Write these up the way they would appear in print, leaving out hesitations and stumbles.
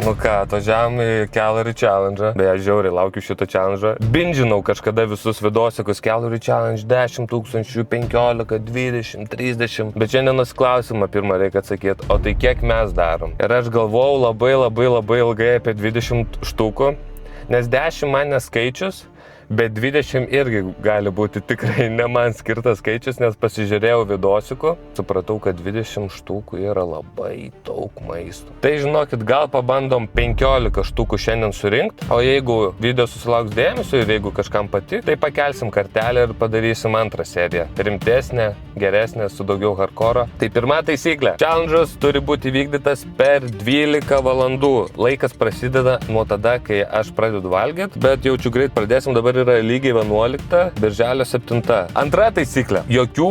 Nu ką, atvažiavam į Calorie Challenge. Beje, žiauriai laukiu šito challenge. Bindžinau kažkada visus vidosikus Calorie Challenge 10 000, 15, 20, 30. Bet šiandienos klausimą pirmą reikia atsakyti, o tai kiek mes darom? Ir aš galvojau labai ilgai apie 20 štukų, nes 10 man neskaičius. Bet 20 irgi gali būti tikrai ne man skirtas skaičius, nes pasižiūrėjau vidosikų, supratau, kad 20 štukų yra labai daug maisto. Tai žinokit, gal pabandom 15 štukų šiandien surinkti, o jeigu video susilauks dėmesio ir jeigu kažkam patiko, tai pakelsim kartelę ir padarysim antrą seriją. Rimtesnė, geresnė, su daugiau hardcore. Tai pirma taisyklė. Challenge'as turi būti vykdytas per 12 valandų. Laikas prasideda nuo tada, kai aš pradedu valgyti, bet jaučiu greit pradėsim, dabar yra lygiai 11, birželio 7. Antra taisyklė. Jokių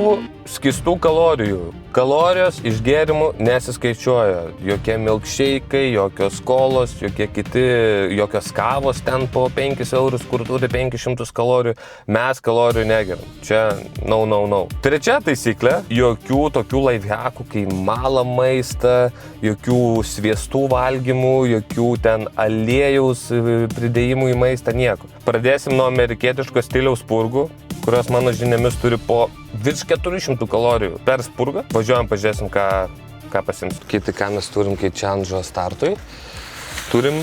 skystų kalorijų. Kalorijos iš gėrimų nesiskaičiuoja. Jokie milksheikai, jokios kolos, jokios kavos ten po 5 eurus, kur turi 500 kalorijų. Mes kalorijų negeriam. Čia no. Trečia taisyklė. Jokių tokių lifehackų, kai mala maistą, jokių sviestų valgymų, jokių ten aliejaus pridėjimų į maistą, nieko. Pradėsim nuo amerikietiško stiliaus spurgų, kurios mano žiniomis turi po virš 400 kalorijų per spurgą. Važiuojam, pažiūrėsim, ką pasimsim. Kiti, ką mes turim kai challenge startui. Turim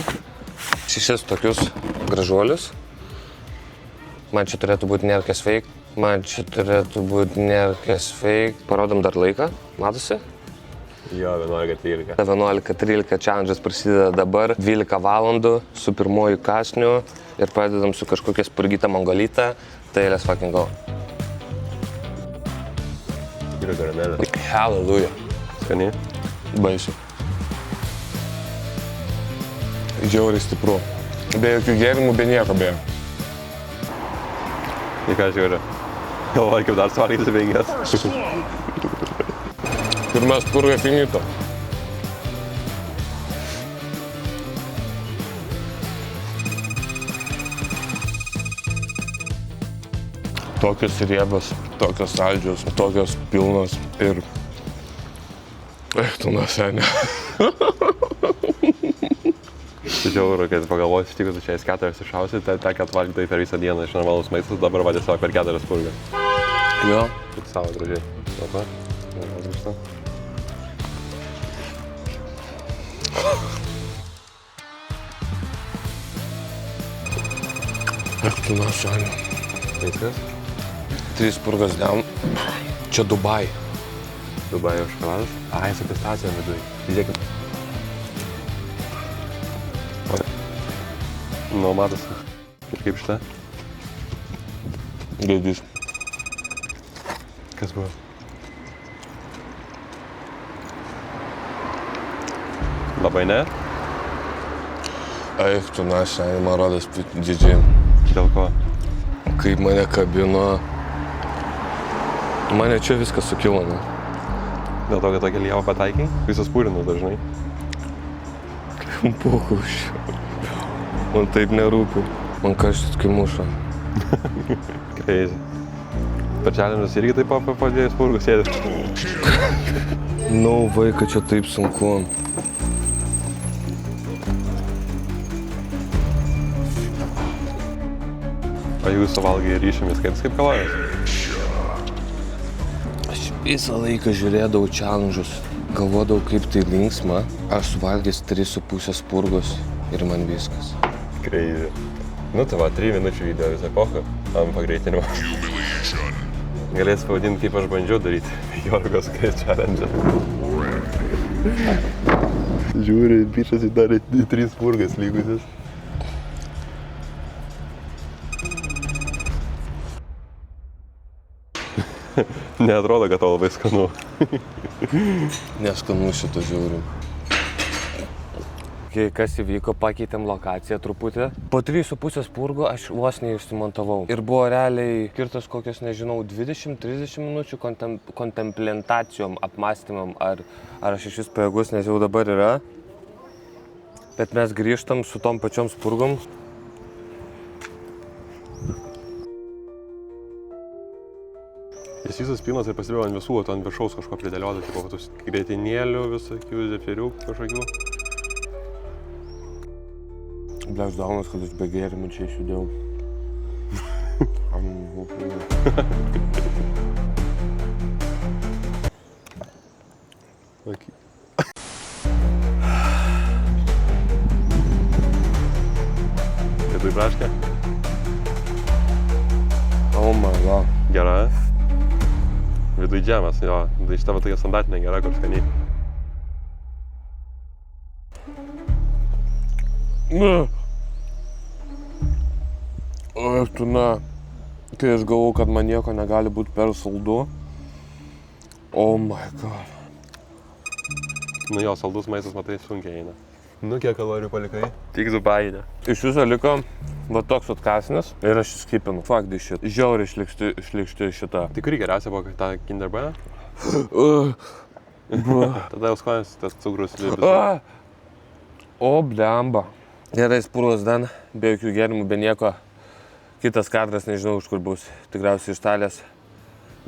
6 tokius gražuolius. Man čia turėtų būti nerkės fake. Parodom dar laiką. Matosi? Jo, 11-13. 11-13 challenge'as prasideda dabar, 12 valandų su pirmuoju kąsniu ir pradedam su kažkokia spurgyta mongolyta. Tai let's fucking go. Tikrai karamelė. Hallelujah. Skaniai? Baisiu. Žiauriai stipru. Be jokių gėrimų, be nieko be. Į ką žiūri? Galvoju, kaip dar suvalgyti 5. Pirma spurga finito. Tokios riebios, tokios saldžios, tokios pilnos ir... tu nuo senė. Žiauru, kad pagalvoti, iš tikrųjų, šiais 4 iššausi, tai kad valgytai per visą dieną iš normalus maistus, dabar va tiesiog per 4 spurgas. Jo. Tik savo gražiai. Opa. Nežinau. Tu nuo senė. Viskas? 3 spurgas down. Čia Dubai. Dubai jau šokoladas? Ai, su pistacijom vidui. Žiūrėkit. Nu, matosi. Ir kaip šitą? Gaidys. Kas buvo? Labai ne? Eik, tu nuo senė, man rodas didžiai. Dėl ko? Kaip mane kabino. Mane čia viskas sukilo, ne? Dėl to, kad tokia lieva pataikiai? Visas pūrinu dažnai. Pokuščiau. Man taip nerūpi. Man karštis kai muša. Crazy. Per challenge'us irgi taip po 2 spurgus sėdi. Nu, vaikai, čia taip sunku. O jūs suvalgai ryšiamis kaip kalorijos? Aš visą laiką žiūrėdavau challenge'us. Galvodavau, kaip tai linksma. Aš suvalgęs 3,5 spurgos ir man viskas. Crazy. Nu, tavo 3 minučių video visą epochą ant pagreitinimo. Galės pavadinti, kaip aš bandžiau daryti 15 challenge. Žiūri, bičas įdarė 3 spurgas lygusias. Neatrodo, kad to labai skanu. Neskanu šito žiūriu. Kai kas įvyko, pakeitėm lokaciją truputį. Po 3,5 spurgo aš vos neišsimontavau. Ir buvo realiai skirtas kokios, nežinau, 20-30 minučių kontemplentacijom, apmąstymam, ar aš iš vis pajėgus, nes jau dabar yra. Bet mes grįžtam su tom pačiom spurgom. Jis visas pilnas ir pastebėjau ant visų, ant viršaus kažko pridėliota, tipo, tų greitinėlių, visokių zefirių kažkokių. Bleš daunas, kad aš be gėrimų čia išjudėjau. Okay. Vietoj braškę? Oh my god. Gera. Viduj džemas, jo. Tai šitą tokia standartinė gera, kur skaniai. Tu na, kai aš galvau, kad man nieko negali būti per saldu. Oh my god. Nu jo, saldus maistas, matai, sunkiai eina. Nu, kiek kalorijų palikai? Tik Dubajinė. Iš viso liko va toks atkasnis ir aš skipinu. Fuck this shit. Žiauriai šlikšti šitą. Tikrai geriausia buvo tą Kinder Bueno. Tada jau skonis tas cukrus libis. O, blemba. Gerai, spurlas dan, be jokių gėrimų, be nieko. Kitas kadras, nežinau, iš kur bus. Tikriausiai iš Talės.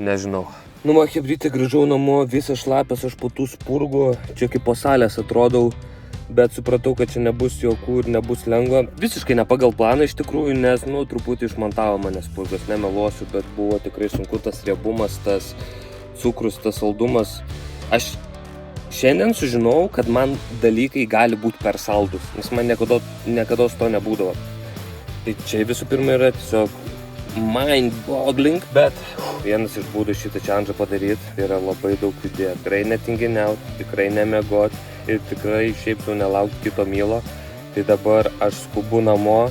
Nežinau. Nu, man hebrytė, grįžau namo, visas šlapės, aš po tų spurgų. Čia kaip po salės atrodau. Bet supratau, kad čia nebus jokų ir nebus lengva. Visiškai ne pagal planą iš tikrųjų, nes, nu, truputį išmontavo mane spurgas, nemeluosiu, bet buvo tikrai sunku tas riebumas, tas cukrus, tas saldumas. Aš šiandien sužinojau, kad man dalykai gali būti per saldus, nes man niekados to nebūdavo. Tai čia visų pirma yra tiesiog mind-boggling, bet vienas iš būdų šitą challenge padaryti yra labai daug judėti. Tikrai netinginiauti, tikrai nemiegot ir tikrai šiaip jau nelaukti kito mylo. Tai dabar aš skubu namo,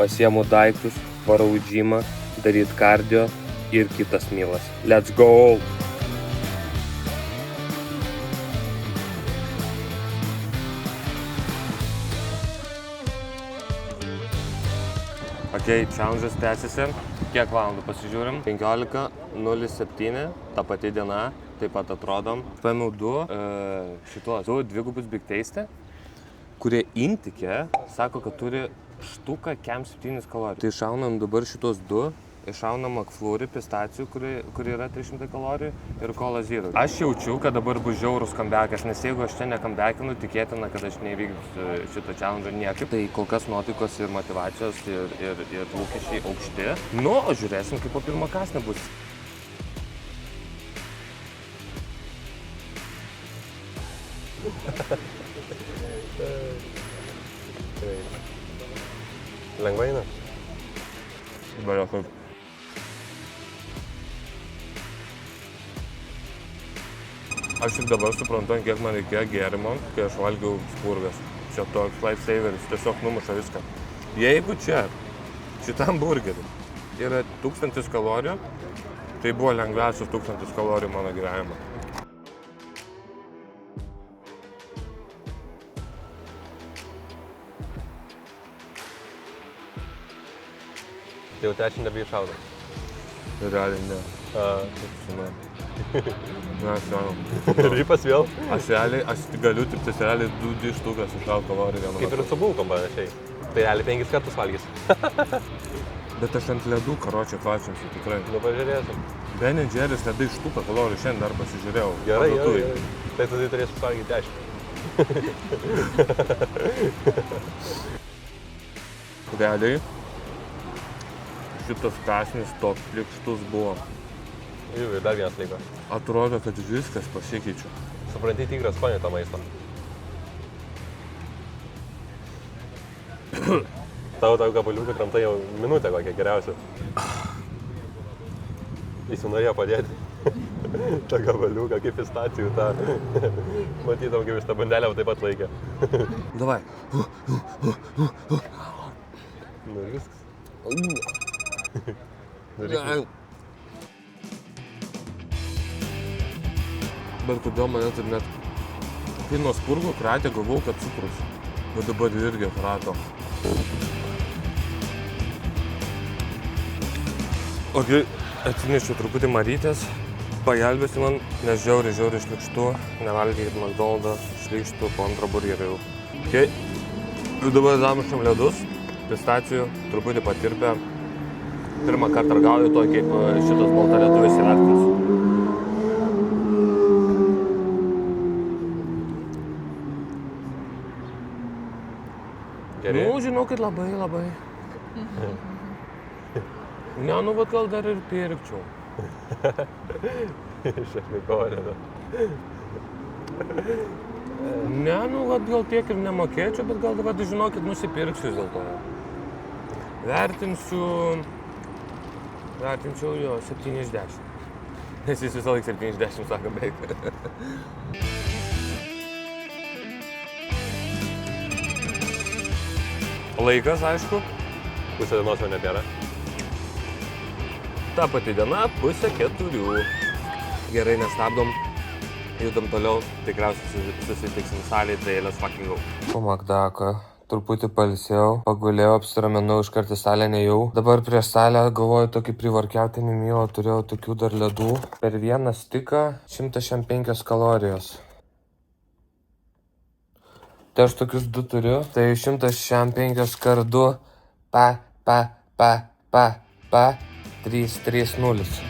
pasiemu daiktus, varau į džymą, daryti kardio ir kitas mylas. Let's go! Ok, challenge'as tęsiasi. Kiek valandų pasižiūrim? 15:07, ta pati diena, taip pat atrodom. Paėmiau du dvigubus Big Taste, kurie intikė, sako, kad turi štuką kem 7 kalorijų. Tai išaunam dabar šitos du. Išaunam McFlurry pistacijų, kuri yra 300 kalorijų ir Cola Zero. Aš jaučiu, kad dabar bus žiaurus comeback'as, nes jeigu aš čia nekambekinu, tikėtina, kad aš neįvykdysiu šito challenge niekaip. Tai kol kas nuotaikos ir motyvacijos ir lūkesčiai aukšti. Nu, o žiūrėsim, kaip po pirmo kąsnio bus. Lengvai eina? Be jokio. Aš tik dabar suprantu, kiek man reikėjo gėrimo, kai aš valgiau spurgas. Čia toks lifesaveris, tiesiog numuša viską. Jeigu čia, šitam burgeriu, yra 1000 kalorijų, tai buvo lengviausias 1000 kalorijų mano gyvenime. Tai jau trečią nebeišaudom. Realiai ne. Žinau. Na, aš žinau. Rypas vėl? Aš galiu tik realiai 2 štukas iššaut kalorijų vienu. Kaip ir su bulkom panašiai. Tai realiai 5 kartus valgys. Bet aš ant ledų karočią kvačiamsiu tikrai. Nu, pažiūrėsim. Ben & Jerry's ledai štuką kalorijų šiandien dar pasižiūrėjau. Gerai. Tai tada turėsiu valgyti 10. Realiai, šitas kąsnis toks plikštus buvo. Ir dar vienas liko. Atrodo, kad viskas pasikeičia. Supranti, tigras skonį to maisto. Tau gabaliuką kramtai jau minutę kokią geriausią. Jis jau norėjo padėti. tą gabaliuką, kaip pistacijų, tą matytam, kaip iš tą bandelę taip pat laikė. Davai. Nu ir viskas. Bet kodėl mane taip net kai nuo spurgo kratė, galvojau, kad cukrus. Bet dabar irgi krato. Ok, atsinešiu truputį marytės. Pagelbėsi man, nes žiauriai šlikštu. Nevalgykit McDonald'ą, šlikštu po antrą burgerį jau. Ok, ir dabar damušam ledus, pistacijų, truputį patirpę. Pirmą kartą ragauju to, kaip šitas baltarietuvis įvertins. Geri? Nu, žinokit, labai. Ne, nu, vat gal dar ir pirkčiau. Šešmikonė. Ne, nu, vat gal tiek ir nemokėčiau, bet gal dabar, žinokit, nusipirksiu dėl to. Vertinčiau jo 70. Nes jis visą laiką 70 sako beveik. Laikas, aišku. Pusę dienos jau nebėra. Ta pati diena, 3:30. Gerai, nestabdom. Judam toliau. Tikriausiai susitiksim salėje, tai let's fucking go. Po Makdako. Truputį pailsėjau, pagulėjau, apsiraminau, iškart į salę nejau. Dabar prieš salę galvoju tokį privarkiautinį mylą, turėjau tokių dar ledų. Per vieną stiką 105 kalorijos. Tai aš tokius 2 turiu. Tai 105 kart 2 330.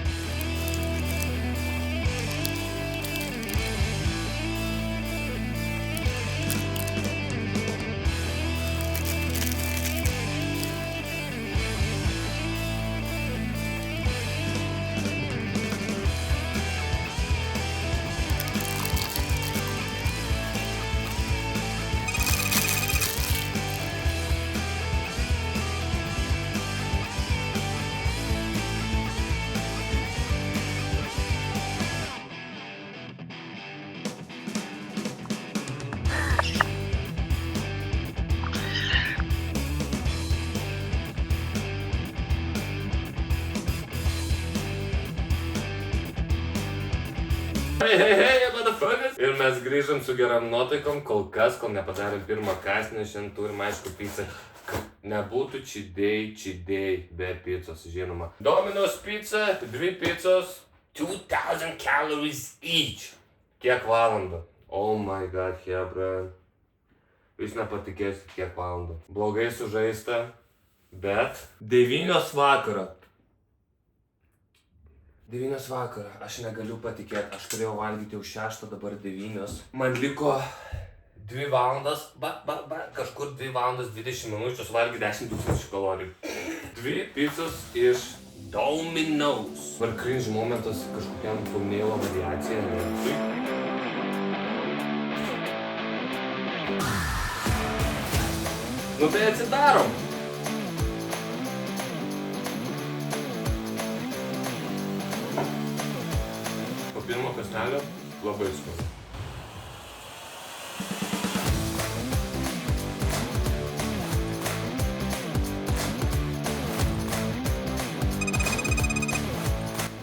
Hei, motherfuckers! Ir mes grįžom su geram nuotaikom, kol nepadarėm pirmą kąsnį, šiandien turim aišku pizzą. Nebūtų čidėjai be pizzos, žinoma. Domino's pizza, 2 pizzos, 2000 calories each. Kiek valandų? Oh my god, hebra. Jūs nepatikėsit, kiek valandų. Blogai sužaista, bet 9 vakaro. 9 vakaro, aš negaliu patikėti, aš turėjau valgyti jau 6, dabar 9. Man liko 2 valandas, kažkur 2 valandas 20 minučių, suvalgyti 10 000 kalorijų. 2 pizzos iš Domino's. Var cringe momentas kažkokiam thumbnailo variacija. Nu tai atsidarom. Pirmo kąsnelio labai skanu.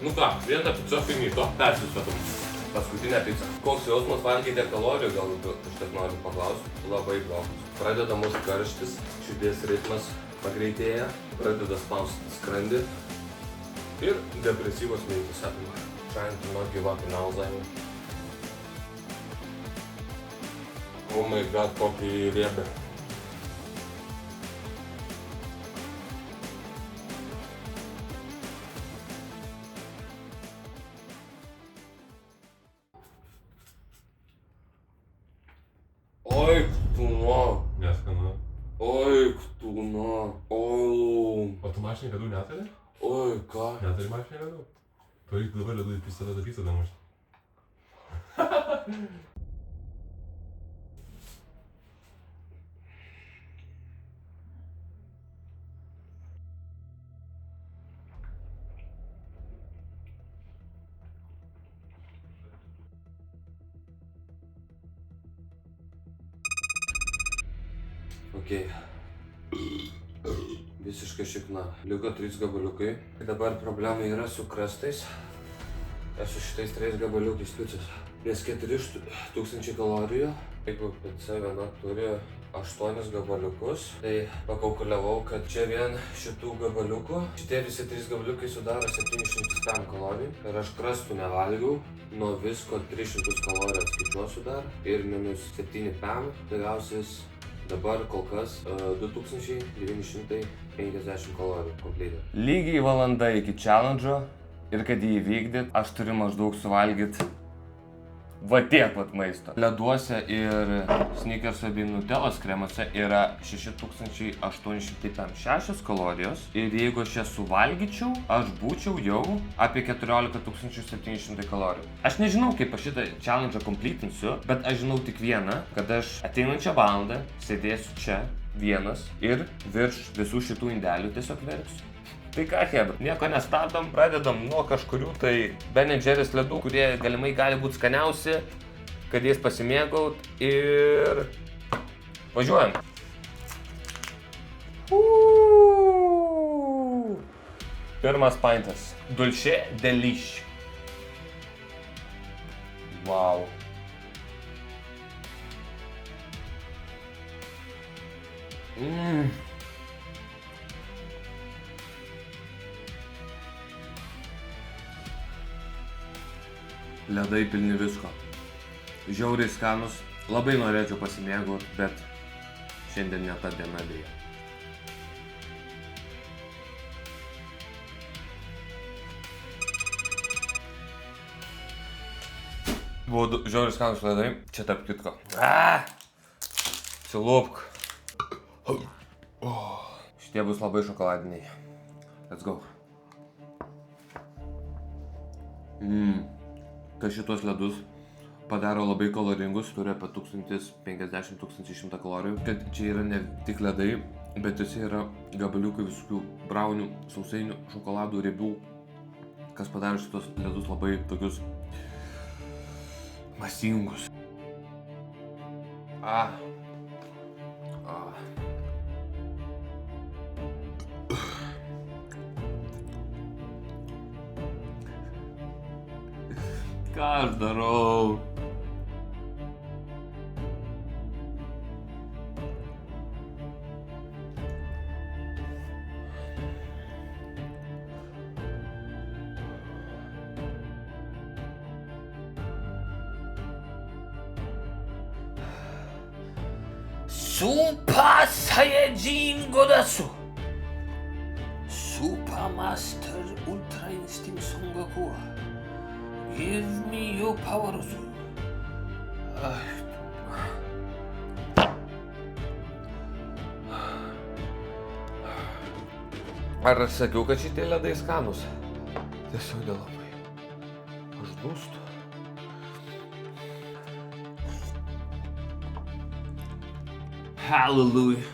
Nu ką, vieną pizzą finito, persistatom. Paskutinę pizzą. Koks jausmas valgyti kalorijų, gal kažkas nori paklausti? Labai blogas. Pradeda mūsų karštis, širdies ritmas pagreitėja, pradeda spausti skrandį ir depresyvos mintys apima. Trying to not give up in Alzheimer. Oh my god, kokį riebę. Oi, ktūno. Neskanu. Oi, ktūno. Oi. O tu mašinį ledų neturi? Oi, ką? Neturi mašinį ledų? Tu reikia dabar ledų į pizzą damušti. Okei. Visiškai šikna. Liko 3 gabaliukai. Dabar problema yra su krastais. Esu šitais 3 gabaliukais pizzos. Nes 4000 kalorijų. Jeigu pizza viena turi 8 gabaliukus, tai pakalkuliavau, kad čia vien šitų gabaliukų, šitie visi 3 gabaliukai sudaro 700 gram kalorijų. Ir aš krastų nevalgiau. Nuo visko 300 kalorijų atskaičiuosiu dar. Ir minus 7 pam. Tai gausis dabar kol kas 2950 kalorijų kompletė. Lygiai valanda iki challenge'o ir kad jį įvykdyt, aš turiu maždaug suvalgyti Va tiek vat maisto. Leduose ir Snickerso bei Nutellos kremuose yra 6856 kalorijos. Ir jeigu aš jas suvalgyčiau, aš būčiau jau apie 14700 kalorijų. Aš nežinau, kaip aš šitą challenge kompletinsiu, bet aš žinau tik vieną, kad aš ateinančią valandą sėdėsiu čia vienas ir virš visų šitų indelių tiesiog verksiu. Tai ką, hebra, nieko nestabdom, pradedam nuo kažkurių tai Ben & Jerry's ledų, kurie galimai gali būti skaniausi, kad jais pasimėgaut ir važiuojam. Pirmas paintas. Dulce Delish. Wow. Ledai pilni visko. Žiauriai skanus. Labai norėčiau pasimėgauti, bet šiandien ne ta diena dėja. Buvo žiauriai skanus ledai. Čia tarp kitko. Silupk. Šitie bus labai šokoladiniai. Let's go. Tai šitos ledus padaro labai kaloringus, turi apie 1050-1100 kalorijų. Kad čia yra ne tik ledai, bet jose yra gabaliukai visokių braunių, sausainių, šokoladų, riebių, kas padaro šitos ledus labai tokius masingus. Ką aš darau? Super Saiyajin Godasu. Super Master Ultra Instinct Son Goku. Give me your power, Zu. Ar aš sakiau, kad šitie ledai skanus? Tiesiog nelabai. Aš dūstu. Hallelujah.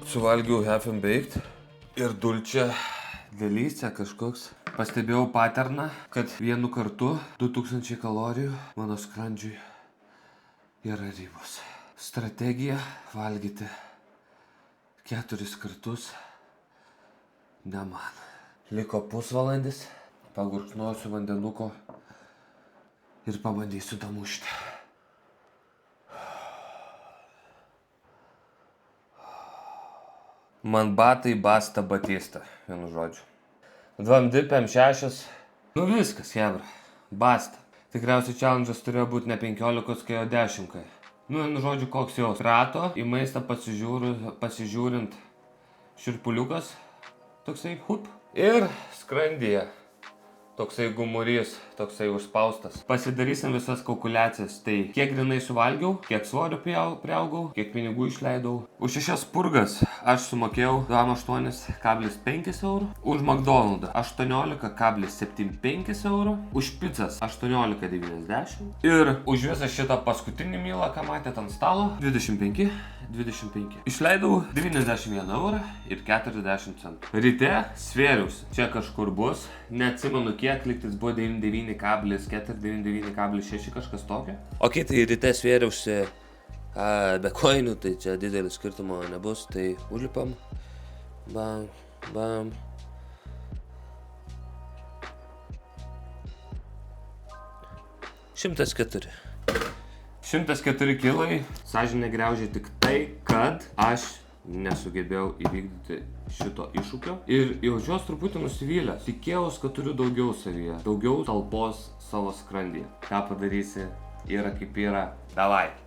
Suvalgiau Half and Baked ir Dulce Delish kažkoks. Pastebėjau paterną, kad vienu kartu 2000 kalorijų mano skrandžiui yra ribos. Strategija valgyti 4 kartus ne man. Liko pusvalandis, pagurkšnosiu vandenuko ir pabandysiu damušti. Man batai basta batista, vienu žodžiu. 2 PM6. Nu viskas, jebra. Basta. Tikriausiai challenge'as turėjo būti ne 15, o 10. Nu, vienu žodžiu, koks jau rato. Į maistą pasižiūrint širpuliukas. Toksai hup. Ir skrandyje. Toksai gumurys, toksai užspaustas. Pasidarysim visas kalkuliacijas. Tai kiek grinai suvalgiau, kiek svorio priaugau, kiek pinigų išleidau. Už 6 purgas aš sumokėjau 28,5 eurų. Už McDonald's 18,75 eurų. Už pizzas 18,90. Ir už visą šitą paskutinį mylą, ką matėt ant stalo, 25. Išleidau 91 eurą ir 40 centų. Ryte svėriausi. Čia kažkur bus. Neatsimenu kiek, liktis buvo 99,4, 99,6 kažkas tokio. Ok, tai ryte svėriausi Be koinių, tai čia didelis skirtumo nebus, tai užlipam. Bam, bam. Šimtas 4. 104 kilai, sąžinė griaužia tik tai, kad aš nesugebėjau įvykdyti šito iššūkio ir jaučiuos truputį nusivylęs. Tikėjaus, kad turiu daugiau savyje, daugiau talpos savo skrandyje. Ką padarysi, yra kaip yra, davai.